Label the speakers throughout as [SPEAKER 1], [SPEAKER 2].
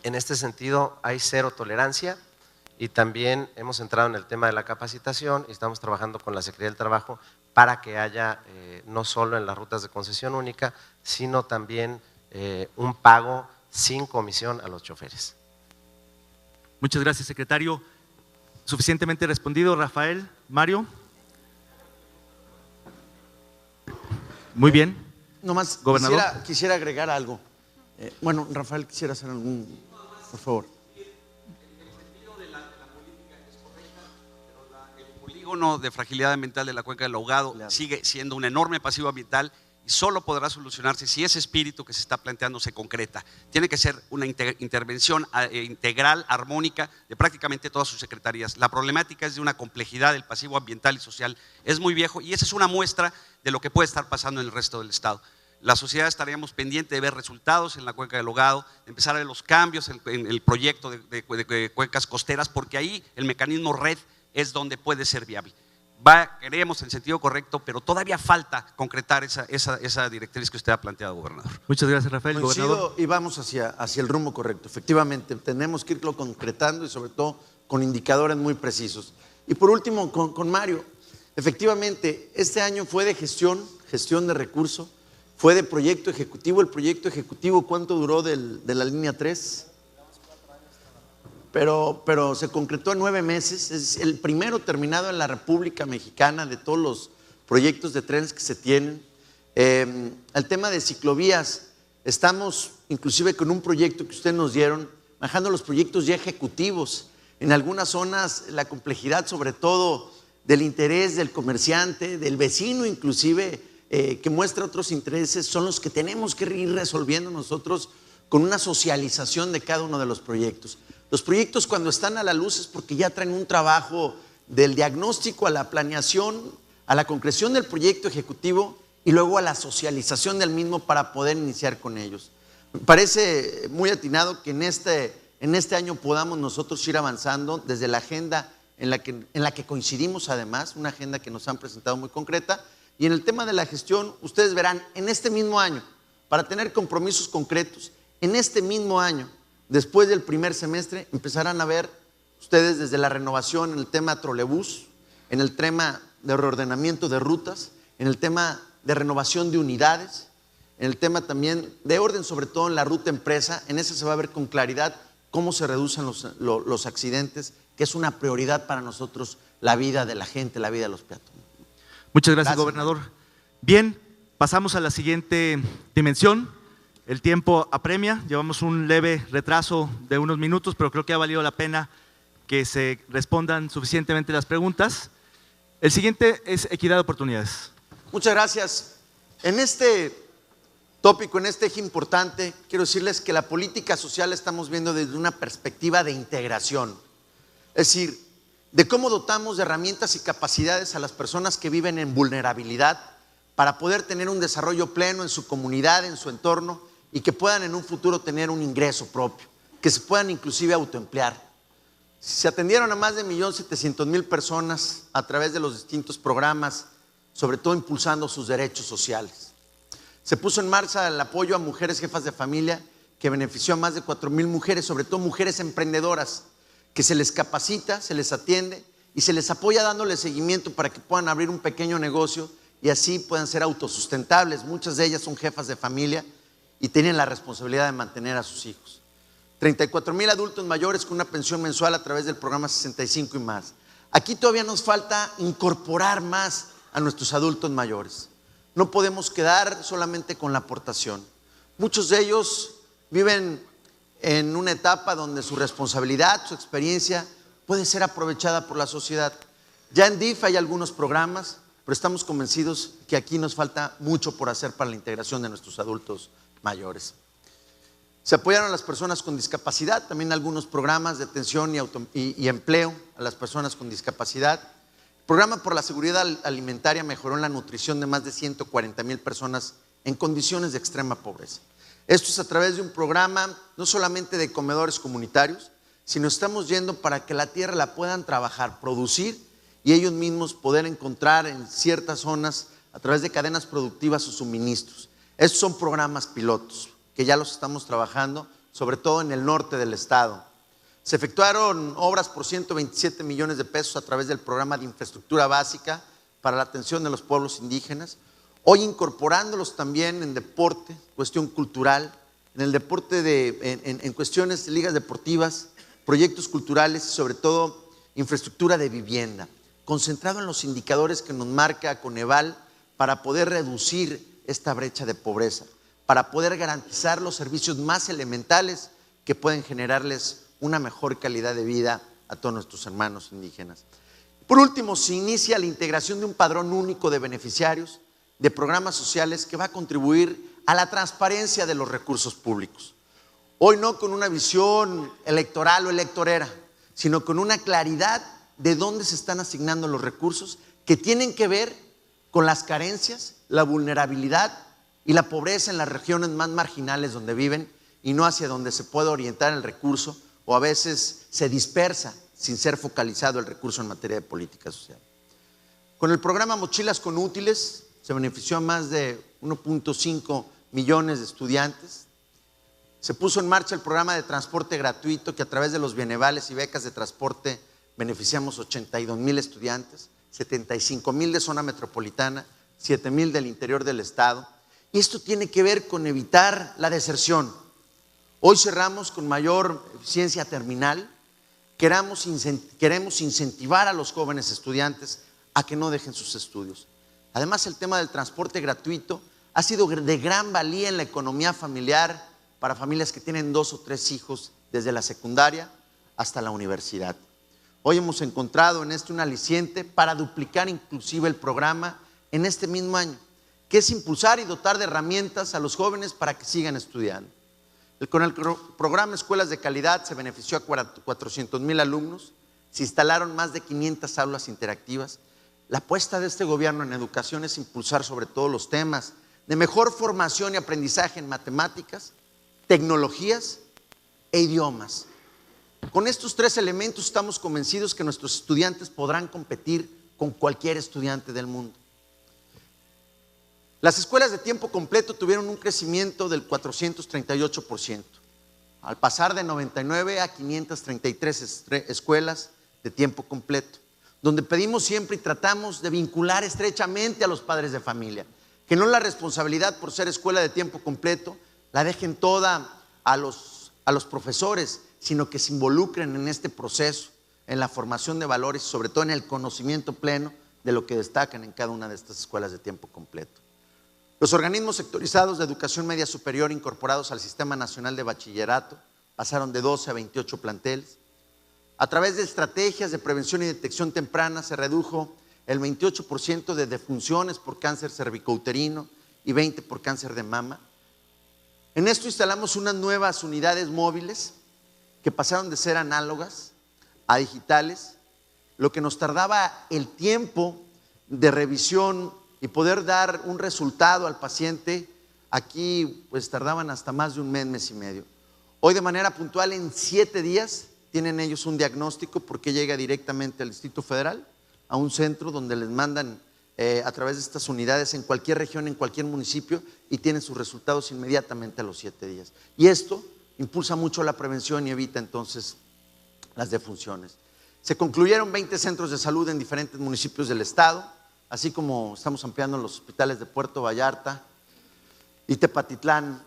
[SPEAKER 1] En este sentido hay cero tolerancia y también hemos entrado en el tema de la capacitación y estamos trabajando con la Secretaría del Trabajo para que haya no solo en las rutas de concesión única, sino también un pago sin comisión a los choferes.
[SPEAKER 2] Muchas gracias, secretario. ¿Suficientemente respondido, Rafael? ¿Mario? Muy bien.
[SPEAKER 3] Nomás quisiera agregar algo. Bueno, Rafael, quisiera hacer algún, por favor.
[SPEAKER 4] El sentido de la política es correcta, pero el polígono de fragilidad ambiental de la cuenca del Ahogado sigue siendo un enorme pasivo ambiental y solo podrá solucionarse si ese espíritu que se está planteando se concreta. Tiene que ser una intervención integral, armónica, de prácticamente todas sus secretarías. La problemática es de una complejidad del pasivo ambiental y social, es muy viejo y esa es una muestra de lo que puede estar pasando en el resto del estado. La sociedad estaríamos pendientes de ver resultados en la cuenca del Ahogado, de empezar a ver los cambios en el proyecto de cuencas costeras, porque ahí el mecanismo red es donde puede ser viable. Queremos en sentido correcto, pero todavía falta concretar esa directriz que usted ha planteado, gobernador.
[SPEAKER 2] Muchas gracias, Rafael.
[SPEAKER 3] Coincido, y vamos hacia el rumbo correcto. Efectivamente, tenemos que irlo concretando y sobre todo con indicadores muy precisos. Y por último, con Mario, efectivamente, este año fue de gestión de recursos, fue de proyecto ejecutivo. El proyecto ejecutivo, ¿cuánto duró de la línea 3? Pero se concretó en 9 meses. Es el primero terminado en la República Mexicana de todos los proyectos de trenes que se tienen. El tema de ciclovías, estamos inclusive con un proyecto que ustedes nos dieron, bajando los proyectos ya ejecutivos. En algunas zonas la complejidad, sobre todo del interés del comerciante, del vecino inclusive, que muestra otros intereses, son los que tenemos que ir resolviendo nosotros con una socialización de cada uno de los proyectos. Los proyectos, cuando están a la luz, es porque ya traen un trabajo del diagnóstico a la planeación, a la concreción del proyecto ejecutivo y luego a la socialización del mismo para poder iniciar con ellos. Me parece muy atinado que en este año podamos nosotros ir avanzando desde la agenda en la que coincidimos, además, una agenda que nos han presentado muy concreta. Y en el tema de la gestión, ustedes verán, en este mismo año, para tener compromisos concretos, en este mismo año, después del primer semestre, empezarán a ver ustedes desde la renovación en el tema trolebús, en el tema de reordenamiento de rutas, en el tema de renovación de unidades, en el tema también de orden, sobre todo en la ruta empresa. En ese se va a ver con claridad cómo se reducen los accidentes, que es una prioridad para nosotros, la vida de la gente, la vida de los peatones.
[SPEAKER 2] Muchas gracias, gobernador. Bien, pasamos a la siguiente dimensión. El tiempo apremia, llevamos un leve retraso de unos minutos, pero creo que ha valido la pena que se respondan suficientemente las preguntas. El siguiente es equidad de oportunidades.
[SPEAKER 3] Muchas gracias. En este tópico, en este eje importante, quiero decirles que la política social la estamos viendo desde una perspectiva de integración. Es decir, de cómo dotamos de herramientas y capacidades a las personas que viven en vulnerabilidad para poder tener un desarrollo pleno en su comunidad, en su entorno, y que puedan en un futuro tener un ingreso propio, que se puedan inclusive autoemplear. Se atendieron a más de 1.700.000 personas a través de los distintos programas, sobre todo impulsando sus derechos sociales. Se puso en marcha el apoyo a mujeres jefas de familia, que benefició a más de 4.000 mujeres, sobre todo mujeres emprendedoras, que se les capacita, se les atiende y se les apoya dándoles seguimiento para que puedan abrir un pequeño negocio y así puedan ser autosustentables. Muchas de ellas son jefas de familia y tienen la responsabilidad de mantener a sus hijos. 34,000 adultos mayores con una pensión mensual a través del programa 65 y más. Aquí todavía nos falta incorporar más a nuestros adultos mayores. No podemos quedar solamente con la aportación. Muchos de ellos viven en una etapa donde su responsabilidad, su experiencia puede ser aprovechada por la sociedad. Ya en DIF hay algunos programas, pero estamos convencidos que aquí nos falta mucho por hacer para la integración de nuestros adultos mayores. Se apoyaron a las personas con discapacidad, también algunos programas de atención y empleo a las personas con discapacidad. El programa por la seguridad alimentaria mejoró la nutrición de más de 140,000 personas en condiciones de extrema pobreza. Esto es a través de un programa no solamente de comedores comunitarios, sino estamos yendo para que la tierra la puedan trabajar, producir y ellos mismos poder encontrar en ciertas zonas a través de cadenas productivas sus suministros. Estos son programas pilotos que ya los estamos trabajando sobre todo en el norte del estado. Se efectuaron obras por 127 millones de pesos a través del programa de infraestructura básica para la atención de los pueblos indígenas, hoy incorporándolos también en deporte, cuestión cultural, en el deporte en cuestiones de ligas deportivas, proyectos culturales y sobre todo infraestructura de vivienda, concentrado en los indicadores que nos marca Coneval para poder reducir esta brecha de pobreza, para poder garantizar los servicios más elementales que pueden generarles una mejor calidad de vida a todos nuestros hermanos indígenas. Por último, se inicia la integración de un padrón único de beneficiarios de programas sociales que va a contribuir a la transparencia de los recursos públicos. Hoy no con una visión electoral o electorera, sino con una claridad de dónde se están asignando los recursos que tienen que ver con las carencias, la vulnerabilidad y la pobreza en las regiones más marginales donde viven y no hacia donde se puede orientar el recurso o a veces se dispersa sin ser focalizado el recurso en materia de política social. Con el programa Mochilas con Útiles se benefició a más de 1.5 millones de estudiantes. Se puso en marcha el programa de transporte gratuito que a través de los bienevales y becas de transporte beneficiamos 82,000 estudiantes, 75,000 de zona metropolitana, 7,000 del interior del estado. Y esto tiene que ver con evitar la deserción. Hoy cerramos con mayor eficiencia terminal. Queremos incentivar a los jóvenes estudiantes a que no dejen sus estudios. Además, el tema del transporte gratuito ha sido de gran valía en la economía familiar para familias que tienen 2 o 3 hijos desde la secundaria hasta la universidad. Hoy hemos encontrado en esto un aliciente para duplicar inclusive el programa en este mismo año, que es impulsar y dotar de herramientas a los jóvenes para que sigan estudiando. Con el programa Escuelas de Calidad se benefició a 400,000 alumnos, se instalaron más de 500 aulas interactivas. La apuesta de este gobierno en educación es impulsar sobre todo los temas de mejor formación y aprendizaje en matemáticas, tecnologías e idiomas. Con estos 3 elementos estamos convencidos que nuestros estudiantes podrán competir con cualquier estudiante del mundo. Las escuelas de tiempo completo tuvieron un crecimiento del 438%, al pasar de 99 a 533 escuelas de tiempo completo, donde pedimos siempre y tratamos de vincular estrechamente a los padres de familia, que no la responsabilidad por ser escuela de tiempo completo la dejen toda a los profesores, sino que se involucren en este proceso, en la formación de valores y sobre todo en el conocimiento pleno de lo que destacan en cada una de estas escuelas de tiempo completo. Los organismos sectorizados de educación media superior incorporados al Sistema Nacional de Bachillerato pasaron de 12 a 28 planteles. A través de estrategias de prevención y detección temprana se redujo el 28% de defunciones por cáncer cervicouterino y 20% por cáncer de mama. En esto instalamos unas nuevas unidades móviles que pasaron de ser análogas a digitales, lo que nos tardaba el tiempo de revisión y poder dar un resultado al paciente, aquí pues tardaban hasta más de un mes, mes y medio. Hoy de manera puntual en 7 días tienen ellos un diagnóstico porque llega directamente al Distrito Federal, a un centro donde les mandan a través de estas unidades en cualquier región, en cualquier municipio y tienen sus resultados inmediatamente a los 7 días. Y esto impulsa mucho la prevención y evita entonces las defunciones. Se concluyeron 20 centros de salud en diferentes municipios del estado, así como estamos ampliando los hospitales de Puerto Vallarta y Tepatitlán.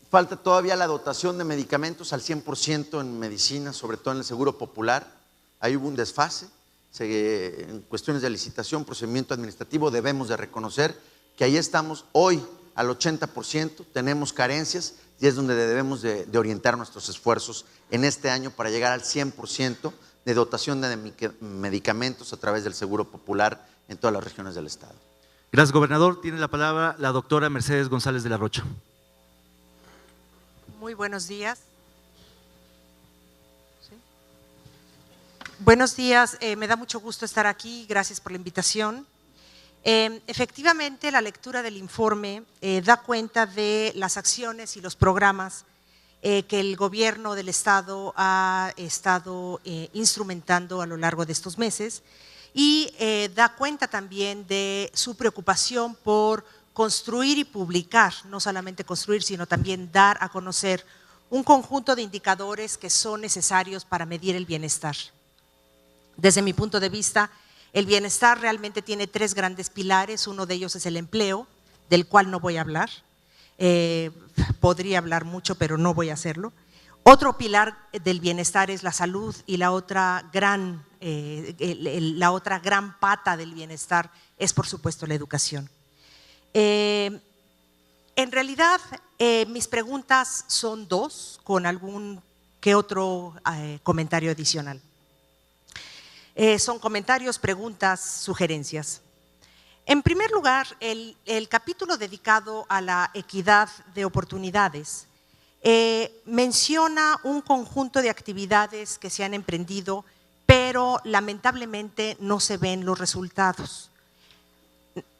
[SPEAKER 3] Falta todavía la dotación de medicamentos al 100% en medicina, sobre todo en el Seguro Popular. Ahí hubo un desfase, en cuestiones de licitación, procedimiento administrativo, debemos de reconocer que ahí estamos hoy al 80%, tenemos carencias y es donde debemos de orientar nuestros esfuerzos en este año para llegar al 100% de dotación de medicamentos a través del Seguro Popular en todas las regiones del estado.
[SPEAKER 2] Gracias, gobernador. Tiene la palabra la doctora Mercedes González de la Rocha.
[SPEAKER 5] Muy buenos días. ¿Sí? Buenos días, me da mucho gusto estar aquí, gracias por la invitación. Efectivamente, la lectura del informe da cuenta de las acciones y los programas que el gobierno del estado ha estado instrumentando a lo largo de estos meses y da cuenta también de su preocupación por construir y publicar, no solamente construir, sino también dar a conocer un conjunto de indicadores que son necesarios para medir el bienestar. Desde mi punto de vista, el bienestar realmente tiene 3 grandes pilares. Uno de ellos es el empleo, del cual no voy a hablar. Podría hablar mucho, pero no voy a hacerlo. Otro pilar del bienestar es la salud, y la otra gran pata del bienestar es, por supuesto, la educación. En realidad, mis preguntas son 2, con algún que otro comentario adicional. Son comentarios, preguntas, sugerencias. En primer lugar, el capítulo dedicado a la equidad de oportunidades menciona un conjunto de actividades que se han emprendido, pero lamentablemente no se ven los resultados.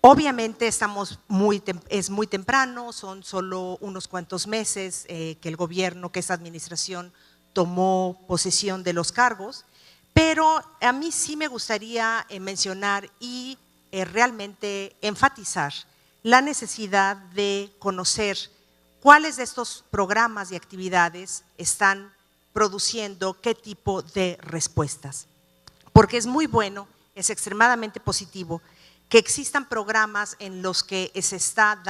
[SPEAKER 5] Obviamente es muy temprano, son solo unos cuantos meses que el gobierno, que esta administración tomó posesión de los cargos, pero a mí sí me gustaría mencionar y realmente enfatizar la necesidad de conocer cuáles de estos programas y actividades están produciendo qué tipo de respuestas. Porque es muy bueno, es extremadamente positivo que existan programas en los que se está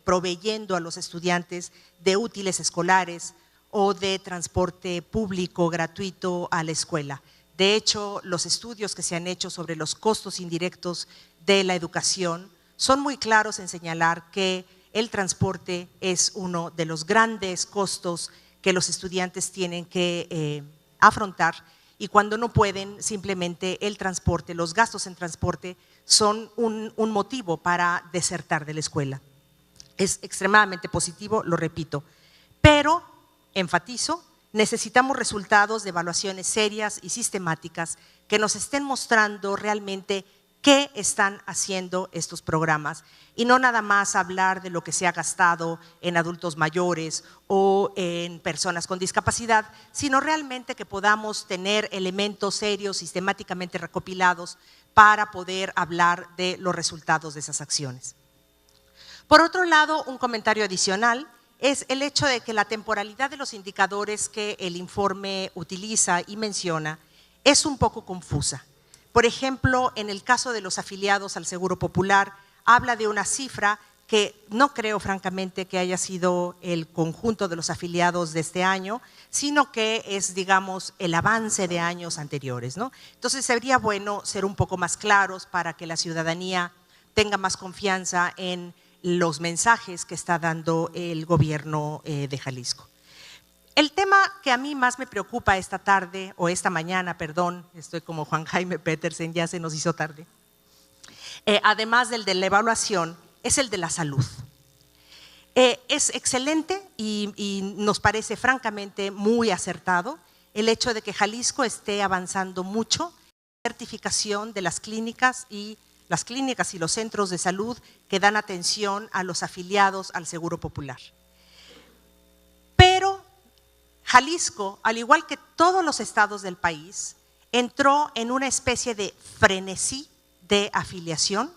[SPEAKER 5] proveyendo a los estudiantes de útiles escolares o de transporte público gratuito a la escuela. De hecho, los estudios que se han hecho sobre los costos indirectos de la educación son muy claros en señalar que el transporte es uno de los grandes costos que los estudiantes tienen que afrontar, y cuando no pueden, simplemente el transporte, los gastos en transporte son un motivo para desertar de la escuela. Es extremadamente positivo, lo repito, pero enfatizo, necesitamos resultados de evaluaciones serias y sistemáticas que nos estén mostrando realmente qué están haciendo estos programas, y no nada más hablar de lo que se ha gastado en adultos mayores o en personas con discapacidad, sino realmente que podamos tener elementos serios, sistemáticamente recopilados, para poder hablar de los resultados de esas acciones. Por otro lado, un comentario adicional es el hecho de que la temporalidad de los indicadores que el informe utiliza y menciona es un poco confusa. Por ejemplo, en el caso de los afiliados al Seguro Popular, habla de una cifra que no creo francamente que haya sido el conjunto de los afiliados de este año, sino que es, digamos, el avance de años anteriores, ¿no? Entonces sería bueno ser un poco más claros para que la ciudadanía tenga más confianza en los mensajes que está dando el gobierno de Jalisco. El tema que a mí más me preocupa esta tarde, o esta mañana, perdón, estoy como Juan Jaime Petersen, ya se nos hizo tarde, además del de la evaluación, es el de la salud. Es excelente y nos parece francamente muy acertado el hecho de que Jalisco esté avanzando mucho en la certificación de las clínicas y los centros de salud que dan atención a los afiliados al Seguro Popular. Pero Jalisco, al igual que todos los estados del país, entró en una especie de frenesí de afiliación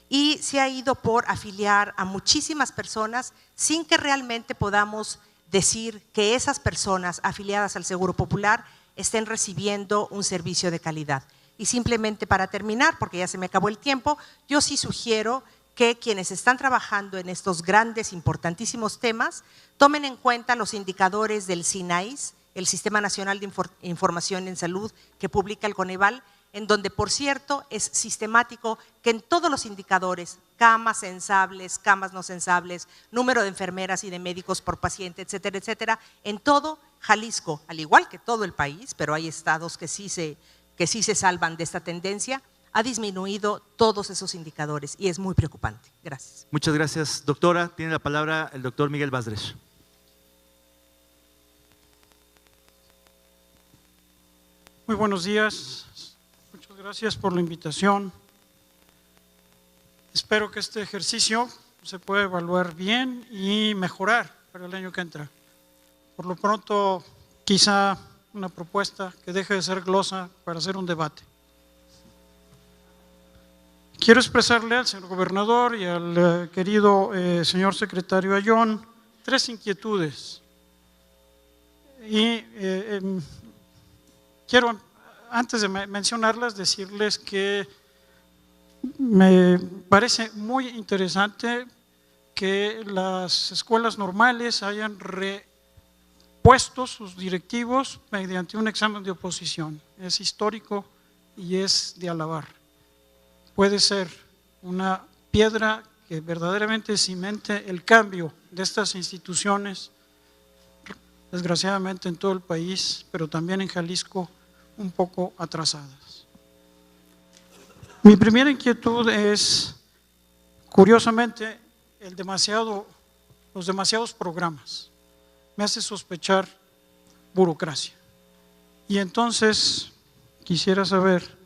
[SPEAKER 5] y se ha ido por afiliar a muchísimas personas sin que realmente podamos decir que esas personas afiliadas al Seguro Popular estén recibiendo un servicio de calidad. Y simplemente para terminar, porque ya se me acabó el tiempo, yo sí sugiero que quienes están trabajando en estos grandes, importantísimos temas, tomen en cuenta los indicadores del SINAIS, el Sistema Nacional de Información en Salud que publica el Coneval, en donde, por cierto, es sistemático que en todos los indicadores, camas sensables, camas no sensables, número de enfermeras y de médicos por paciente, etcétera, etcétera, en todo Jalisco, al igual que todo el país, pero hay estados que sí se salvan de esta tendencia, ha disminuido todos esos indicadores y es muy preocupante. Gracias.
[SPEAKER 2] Muchas gracias, doctora. Tiene la palabra el doctor Miguel Basdres.
[SPEAKER 6] Muy buenos días. Muchas gracias por la invitación. Espero que este ejercicio se pueda evaluar bien y mejorar para el año que entra. Por lo pronto, quizá una propuesta que deje de ser glosa para hacer un debate. Quiero expresarle al señor gobernador y al querido señor secretario Ayón 3 inquietudes. Quiero, antes de mencionarlas, decirles que me parece muy interesante que las escuelas normales hayan repuesto sus directivos mediante un examen de oposición. Es histórico y es de alabar. Puede ser una piedra que verdaderamente cimente el cambio de estas instituciones, desgraciadamente en todo el país, pero también en Jalisco, un poco atrasadas. Mi primera inquietud es, curiosamente, los demasiados programas. Me hace sospechar burocracia. Y entonces quisiera saber,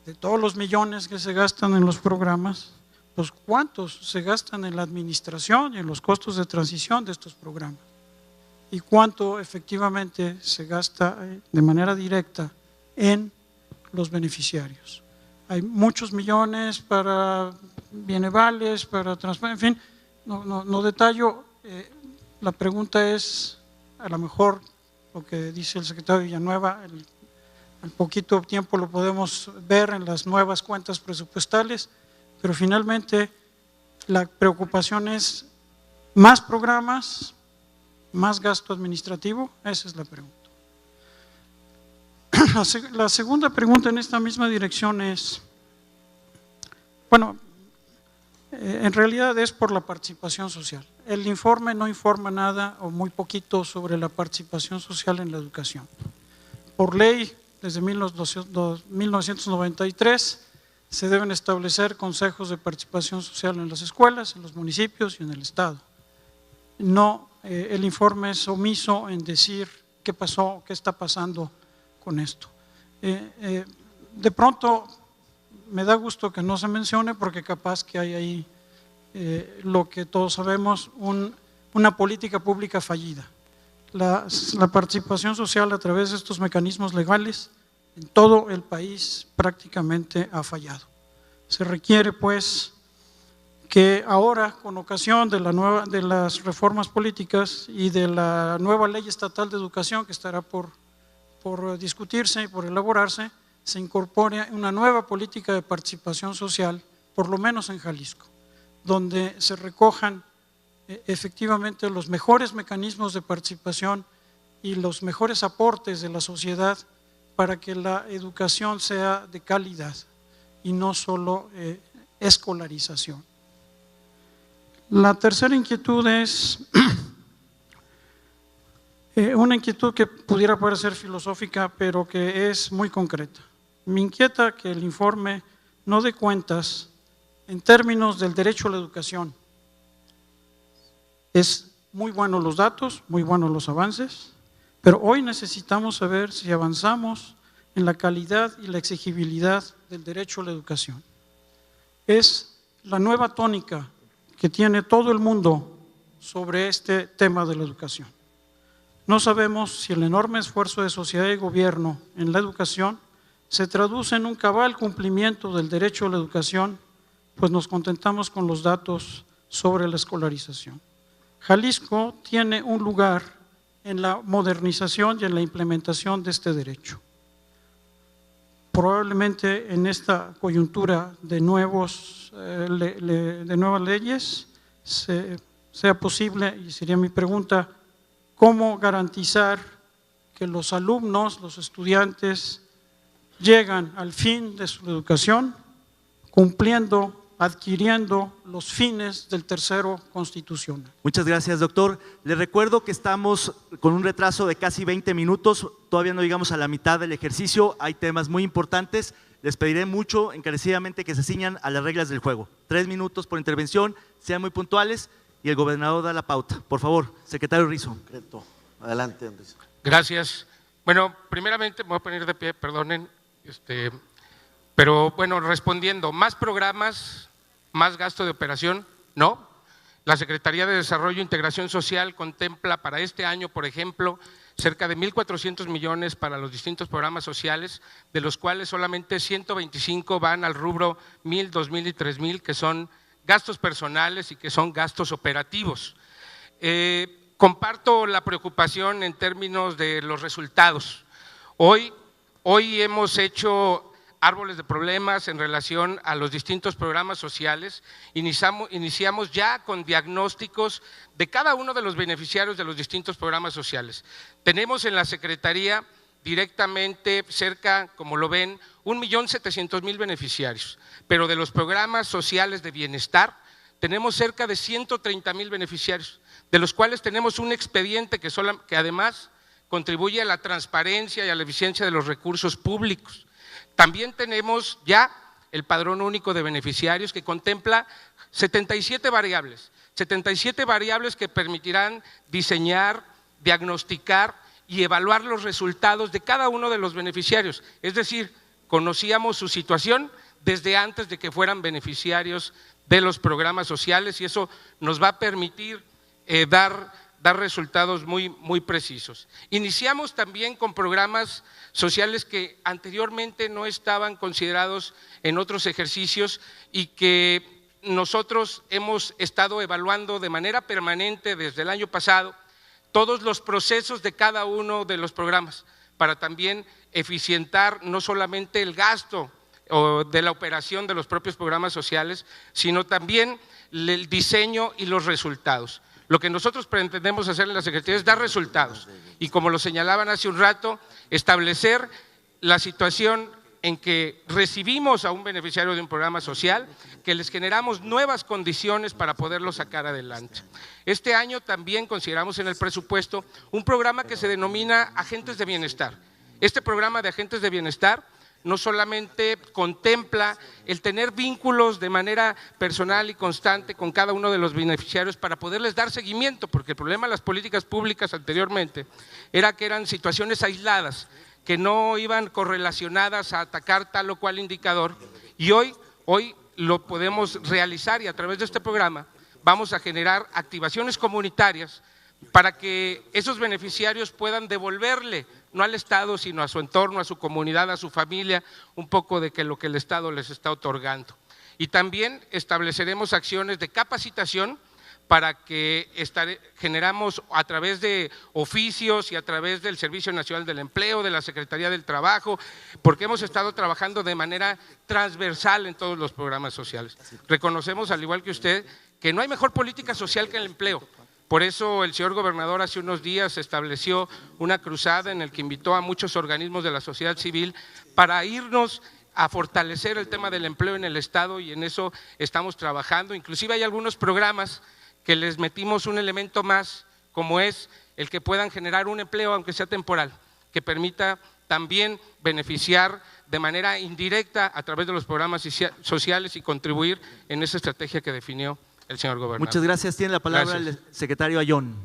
[SPEAKER 6] de todos los millones que se gastan en los programas, pues cuántos se gastan en la administración y en los costos de transición de estos programas, y cuánto efectivamente se gasta de manera directa en los beneficiarios. Hay muchos millones para bienevales, para transporte, en fin, no detallo. La pregunta es, a lo mejor lo que dice el secretario Villanueva, al poquito tiempo lo podemos ver en las nuevas cuentas presupuestales, pero finalmente la preocupación es más programas, más gasto administrativo. Esa es la pregunta. La segunda pregunta en esta misma dirección es, bueno, en realidad es por la participación social. El informe no informa nada o muy poquito sobre la participación social en la educación. Por ley, desde 1993, se deben establecer consejos de participación social en las escuelas, en los municipios y en el Estado. No, el informe es omiso en decir qué pasó, qué está pasando con esto. De pronto me da gusto que no se mencione, porque capaz que hay ahí lo que todos sabemos, una política pública fallida. La participación social a través de estos mecanismos legales en todo el país prácticamente ha fallado. Se requiere pues que ahora, con ocasión de las reformas políticas y de la nueva ley estatal de educación que estará por discutirse y por elaborarse, se incorpore una nueva política de participación social, por lo menos en Jalisco, donde se recojan efectivamente los mejores mecanismos de participación y los mejores aportes de la sociedad para que la educación sea de calidad y no solo escolarización. La tercera inquietud es una inquietud que pudiera parecer filosófica, pero que es muy concreta. Me inquieta que el informe no dé cuentas en términos del derecho a la educación. Es muy bueno los datos, muy buenos los avances, pero hoy necesitamos saber si avanzamos en la calidad y la exigibilidad del derecho a la educación. Es la nueva tónica que tiene todo el mundo sobre este tema de la educación. No sabemos si el enorme esfuerzo de sociedad y gobierno en la educación se traduce en un cabal cumplimiento del derecho a la educación, pues nos contentamos con los datos sobre la escolarización. Jalisco tiene un lugar en la modernización y en la implementación de este derecho. Probablemente en esta coyuntura de nuevas leyes sea posible, y sería mi pregunta, ¿cómo garantizar que los alumnos, los estudiantes, llegan al fin de su educación cumpliendo, adquiriendo los fines del tercero constitucional?
[SPEAKER 2] Muchas gracias, doctor. Les recuerdo que estamos con un retraso de casi 20 minutos, todavía no llegamos a la mitad del ejercicio, hay temas muy importantes. Les pediré mucho, encarecidamente, que se ciñan a las reglas del juego. 3 minutos por intervención, sean muy puntuales y el gobernador da la pauta. Por favor, secretario Rizo.
[SPEAKER 3] Adelante, Rizo.
[SPEAKER 7] Gracias. Bueno, primeramente me voy a poner de pie, perdonen, pero bueno, respondiendo, ¿más programas, más gasto de operación? No. La Secretaría de Desarrollo e Integración Social contempla para este año, por ejemplo, cerca de 1,400 millones para los distintos programas sociales, de los cuales solamente 125 van al rubro 1,000, 2,000 y 3,000, que son gastos personales y que son gastos operativos. comparto la preocupación en términos de los resultados. Hoy hemos hecho árboles de problemas en relación a los distintos programas sociales. Iniciamos ya con diagnósticos de cada uno de los beneficiarios de los distintos programas sociales. Tenemos en la Secretaría directamente cerca, como lo ven, 1.700.000 beneficiarios, pero de los programas sociales de bienestar tenemos cerca de 130.000 beneficiarios, de los cuales tenemos un expediente que además contribuye a la transparencia y a la eficiencia de los recursos públicos. También tenemos ya el Padrón Único de Beneficiarios, que contempla 77 variables que permitirán diseñar, diagnosticar y evaluar los resultados de cada uno de los beneficiarios. Es decir, conocíamos su situación desde antes de que fueran beneficiarios de los programas sociales, y eso nos va a permitir dar resultados muy precisos. Iniciamos también con programas sociales que anteriormente no estaban considerados en otros ejercicios y que nosotros hemos estado evaluando de manera permanente desde el año pasado todos los procesos de cada uno de los programas, para también eficientar no solamente el gasto de la operación de los propios programas sociales, sino también el diseño y los resultados. Lo que nosotros pretendemos hacer en la Secretaría es dar resultados y, como lo señalaban hace un rato, establecer la situación en que recibimos a un beneficiario de un programa social, que les generamos nuevas condiciones para poderlo sacar adelante. Este año también consideramos en el presupuesto un programa que se denomina Agentes de Bienestar. Este programa de Agentes de Bienestar no solamente contempla el tener vínculos de manera personal y constante con cada uno de los beneficiarios para poderles dar seguimiento, porque el problema de las políticas públicas anteriormente era que eran situaciones aisladas, que no iban correlacionadas a atacar tal o cual indicador, y hoy lo podemos realizar, y a través de este programa vamos a generar activaciones comunitarias para que esos beneficiarios puedan devolverle, no al Estado, sino a su entorno, a su comunidad, a su familia, un poco de lo que el Estado les está otorgando. Y también estableceremos acciones de capacitación para que generamos a través de oficios y a través del Servicio Nacional del Empleo, de la Secretaría del Trabajo, porque hemos estado trabajando de manera transversal en todos los programas sociales. Reconocemos, al igual que usted, que no hay mejor política social que el empleo. Por eso el señor gobernador hace unos días estableció una cruzada en la que invitó a muchos organismos de la sociedad civil para irnos a fortalecer el tema del empleo en el Estado, y en eso estamos trabajando. Inclusive hay algunos programas que les metimos un elemento más, como es el que puedan generar un empleo, aunque sea temporal, que permita también beneficiar de manera indirecta a través de los programas sociales y contribuir en esa estrategia que definió el señor gobernador.
[SPEAKER 2] Muchas gracias. Tiene la palabra el secretario Ayón.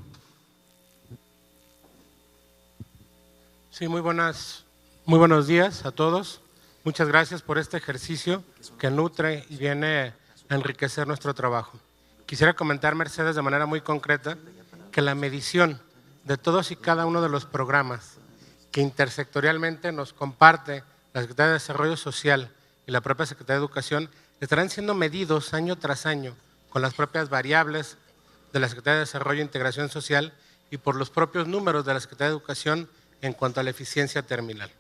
[SPEAKER 8] Sí, muy buenos días a todos. Muchas gracias por este ejercicio que nutre y viene a enriquecer nuestro trabajo. Quisiera comentar, Mercedes, de manera muy concreta, que la medición de todos y cada uno de los programas que intersectorialmente nos comparte la Secretaría de Desarrollo Social y la propia Secretaría de Educación estarán siendo medidos año tras año con las propias variables de la Secretaría de Desarrollo e Integración Social y por los propios números de la Secretaría de Educación en cuanto a la eficiencia terminal.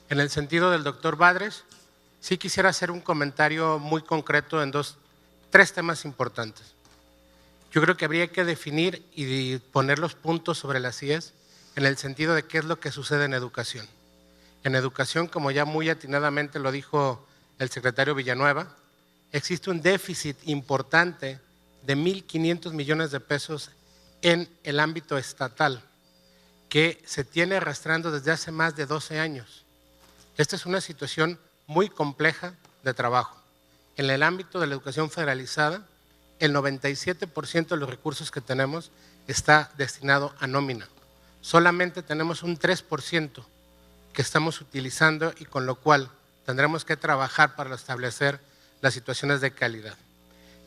[SPEAKER 8] En el sentido del doctor Badres, sí quisiera hacer un comentario muy concreto en tres temas importantes. Yo creo que habría que definir y poner los puntos sobre las IES en el sentido de qué es lo que sucede en educación. En educación, como ya muy atinadamente lo dijo el secretario Villanueva, existe un déficit importante de 1.500 millones de pesos en el ámbito estatal que se tiene arrastrando desde hace más de 12 años. Esta es una situación muy compleja de trabajo. En el ámbito de la educación federalizada, el 97% de los recursos que tenemos está destinado a nómina. Solamente tenemos un 3% que estamos utilizando y con lo cual tendremos que trabajar para establecer las situaciones de calidad.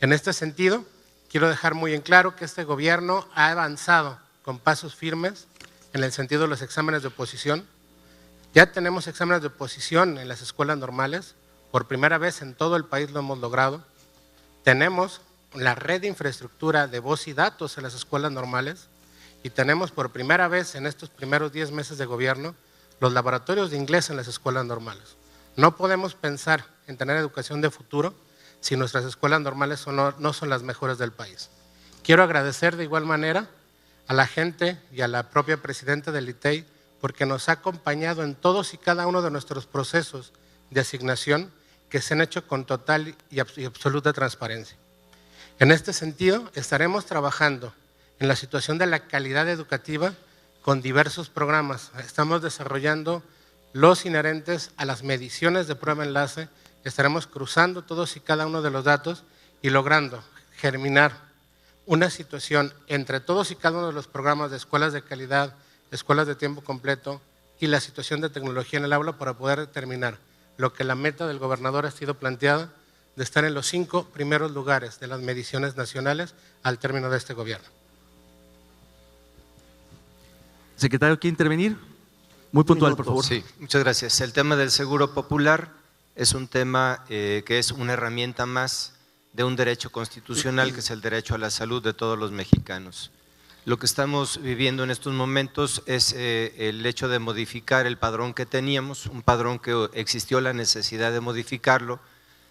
[SPEAKER 8] En este sentido, quiero dejar muy en claro que este gobierno ha avanzado con pasos firmes en el sentido de los exámenes de oposición. Ya tenemos exámenes de oposición en las escuelas normales, por primera vez en todo el país lo hemos logrado. Tenemos la red de infraestructura de voz y datos en las escuelas normales y tenemos por primera vez en estos primeros 10 meses de gobierno los laboratorios de inglés en las escuelas normales. No podemos pensar en tener educación de futuro si nuestras escuelas normales no son las mejores del país. Quiero agradecer de igual manera a la gente y a la propia presidenta del ITEI porque nos ha acompañado en todos y cada uno de nuestros procesos de asignación que se han hecho con total y absoluta transparencia. En este sentido, estaremos trabajando en la situación de la calidad educativa con diversos programas. Estamos desarrollando los inherentes a las mediciones de prueba enlace, estaremos cruzando todos y cada uno de los datos y logrando germinar una situación entre todos y cada uno de los programas de escuelas de calidad, escuelas de tiempo completo y la situación de tecnología en el aula para poder determinar lo que la meta del gobernador ha sido planteada de estar en los 5 primeros lugares de las mediciones nacionales al término de este gobierno.
[SPEAKER 2] Secretario, ¿quiere intervenir? Muy puntual, por favor.
[SPEAKER 9] Sí, muchas gracias. El tema del seguro popular es un tema que es una herramienta más de un derecho constitucional que es el derecho a la salud de todos los mexicanos. Lo que estamos viviendo en estos momentos es el hecho de modificar el padrón que teníamos, un padrón que existió la necesidad de modificarlo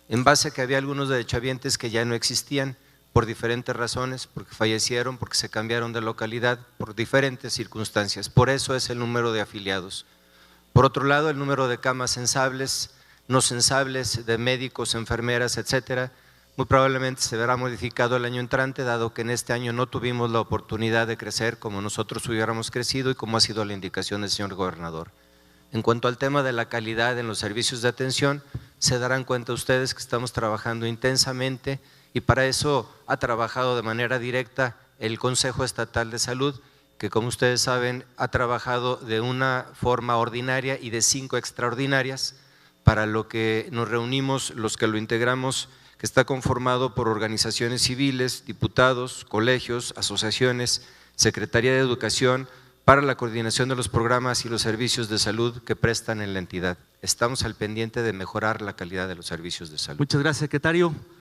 [SPEAKER 9] en base a que había algunos derechohabientes que ya no existían por diferentes razones, porque fallecieron, porque se cambiaron de localidad, por diferentes circunstancias. Por eso es el número de afiliados. Por otro lado, el número de camas sensables, no sensables, de médicos, enfermeras, etcétera, muy probablemente se verá modificado el año entrante, dado que en este año no tuvimos la oportunidad de crecer como nosotros hubiéramos crecido y como ha sido la indicación del señor gobernador. En cuanto al tema de la calidad en los servicios de atención, se darán cuenta ustedes que estamos trabajando intensamente y para eso ha trabajado de manera directa el Consejo Estatal de Salud, que como ustedes saben ha trabajado de una forma ordinaria y de 5 extraordinarias, para lo que nos reunimos los que lo integramos, que está conformado por organizaciones civiles, diputados, colegios, asociaciones, Secretaría de Educación, para la coordinación de los programas y los servicios de salud que prestan en la entidad. Estamos al pendiente de mejorar la calidad de los servicios de salud.
[SPEAKER 2] Muchas gracias, secretario.